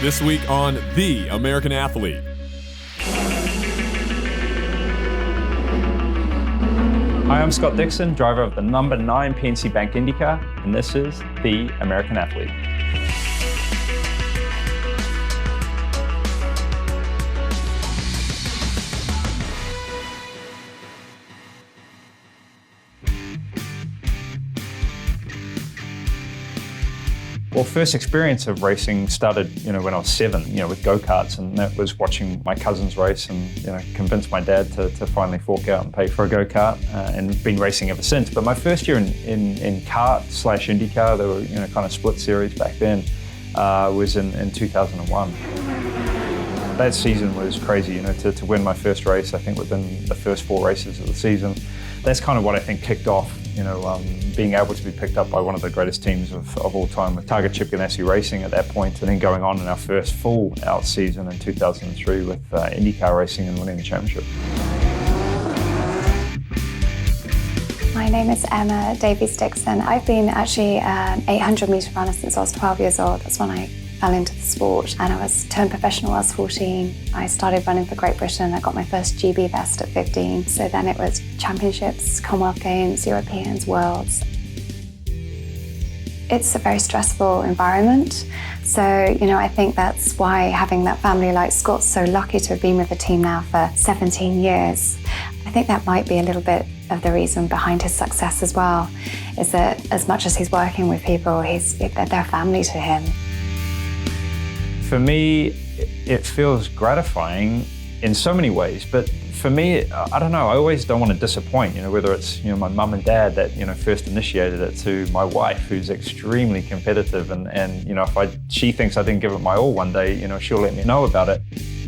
This week on The American Athlete. Hi, I'm Scott Dixon, driver of the number 9 PNC Bank IndyCar, and this is The American Athlete. Well, first experience of racing started, when I was 7, with go-karts, and that was watching my cousins race and, convinced my dad to finally fork out and pay for a go-kart, and been racing ever since. But my first year in kart / IndyCar, they were, kind of split series back then, was in 2001. That season was crazy, to win my first race, I think within the first 4 races of the season. That's kind of what I think kicked off, being able to be picked up by one of the greatest teams of all time with Targa Chip Ganassi Racing at that point, and then going on in our first full out season in 2003 with IndyCar racing and winning the championship. My name is Emma Davies Dixon. I've been actually an 800-metre runner since I was 12 years old. That's when I fell into the sport, and I was turned professional when I was 14. I started running for Great Britain. I got my first GB vest at 15. So then it was championships, Commonwealth Games, Europeans, Worlds. It's a very stressful environment. So, I think that's why having that family like Scott's so lucky to have been with the team now for 17 years. I think that might be a little bit of the reason behind his success as well, is that as much as he's working with people, they're family to him. For me, it feels gratifying in so many ways, but for me, I don't know, I always don't want to disappoint, whether it's, my mum and dad that, first initiated it, to my wife, who's extremely competitive, and if she thinks I didn't give it my all one day, she'll let me know about it.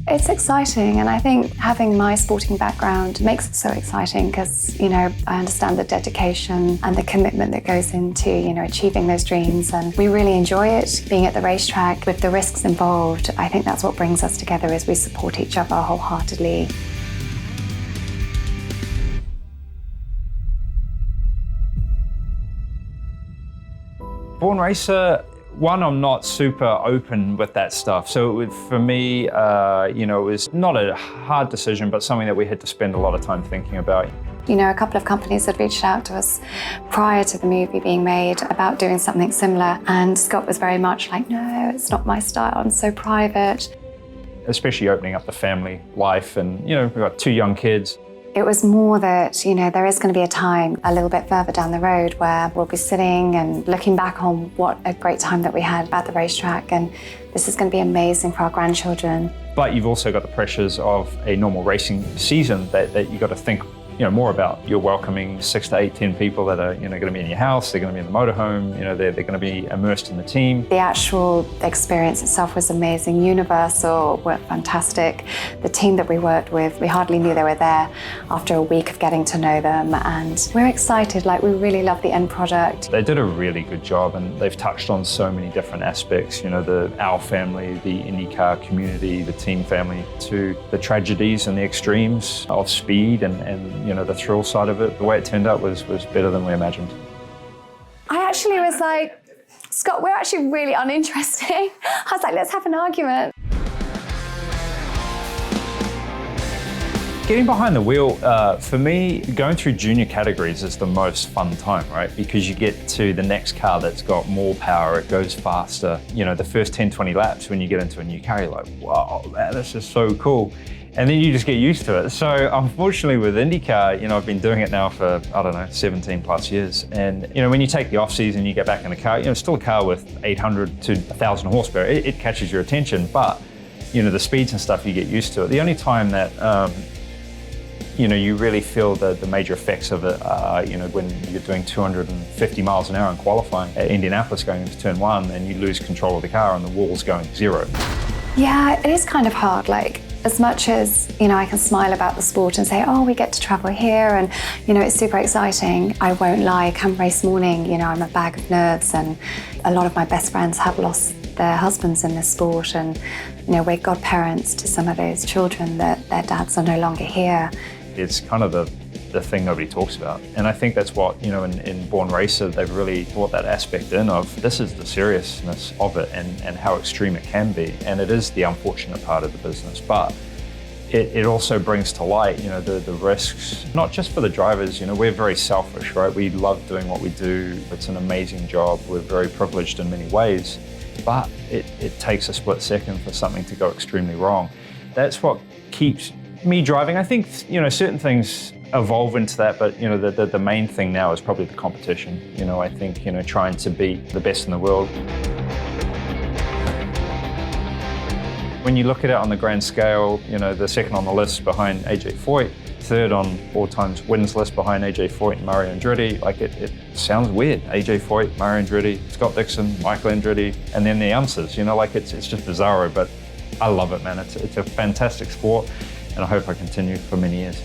It's exciting, and I think having my sporting background makes it so exciting because, I understand the dedication and the commitment that goes into, achieving those dreams, and we really enjoy it. Being at the racetrack with the risks involved, I think that's what brings us together, is we support each other wholeheartedly. Born racer, one, I'm not super open with that stuff. So for me, it was not a hard decision, but something that we had to spend a lot of time thinking about. A couple of companies had reached out to us prior to the movie being made about doing something similar. And Scott was very much like, no, it's not my style, I'm so private. Especially opening up the family life, and, we've got 2 young kids. It was more that, there is going to be a time a little bit further down the road where we'll be sitting and looking back on what a great time that we had at the racetrack, and this is going to be amazing for our grandchildren. But you've also got the pressures of a normal racing season that you've got to think more about. You're welcoming 6 to 8, 10 people that are going to be in your house, they're going to be in the motorhome, they're going to be immersed in the team. The actual experience itself was amazing. Universal were fantastic. The team that we worked with, we hardly knew they were there after a week of getting to know them, and we're excited, we really love the end product. They did a really good job, and they've touched on so many different aspects, our family, the IndyCar community, the team family, to the tragedies and the extremes of speed and the thrill side of it. The way it turned out was better than we imagined. I actually was like, Scott, we're actually really uninteresting. I was like, let's have an argument. Getting behind the wheel, for me, going through junior categories is the most fun time, right? Because you get to the next car that's got more power, it goes faster. The first 10, 20 laps when you get into a new car, you're like, wow, man, this is so cool. And then you just get used to it. So unfortunately with IndyCar, I've been doing it now for, 17 plus years. And, when you take the off season, you get back in the car, it's still a car with 800 to 1,000 horsepower. It catches your attention, but, the speeds and stuff, you get used to it. The only time that, you really feel the major effects of it, when you're doing 250 miles an hour in qualifying at Indianapolis going into turn 1, and you lose control of the car and the wall's going 0. Yeah, it is kind of hard. As much as, I can smile about the sport and say, oh, we get to travel here and, it's super exciting. I won't lie, come race morning, I'm a bag of nerves, and a lot of my best friends have lost their husbands in this sport, and, we're godparents to some of those children that their dads are no longer here. It's kind of the the thing nobody talks about. And I think that's what, in Born Racer, they've really brought that aspect in of this is the seriousness of it and how extreme it can be. And it is the unfortunate part of the business, but it also brings to light, the risks, not just for the drivers. We're very selfish, right? We love doing what we do. It's an amazing job. We're very privileged in many ways, but it takes a split second for something to go extremely wrong. That's what keeps me driving. I think, certain things evolve into that, but, the main thing now is probably the competition. I think, trying to be the best in the world. When you look at it on the grand scale, the second on the list behind AJ Foyt, third on all times wins list behind AJ Foyt and Mario Andretti, it sounds weird. AJ Foyt, Mario Andretti, Scott Dixon, Michael Andretti, and then the answers, it's just bizarro, but I love it, man. It's a fantastic sport, and I hope I continue for many years.